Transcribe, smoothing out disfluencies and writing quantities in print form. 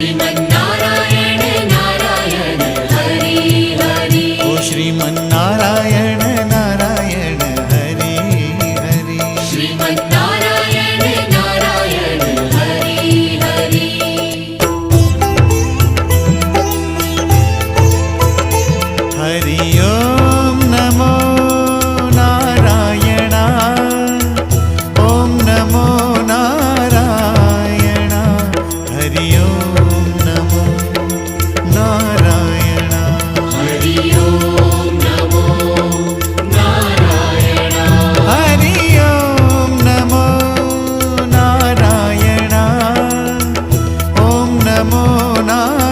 Sriman Narayana Narayan Hari Hari. ओ Sriman Narayana Narayan Hari Hari. Sriman Narayana Narayan Hari Hari. Hari ओम नमो Narayan. ओम नमो Narayan. Hari ओम नमो Narayan. Hari ओम नमो Narayan. Hari ओम नमो Narayan. ओम नमो Narayan.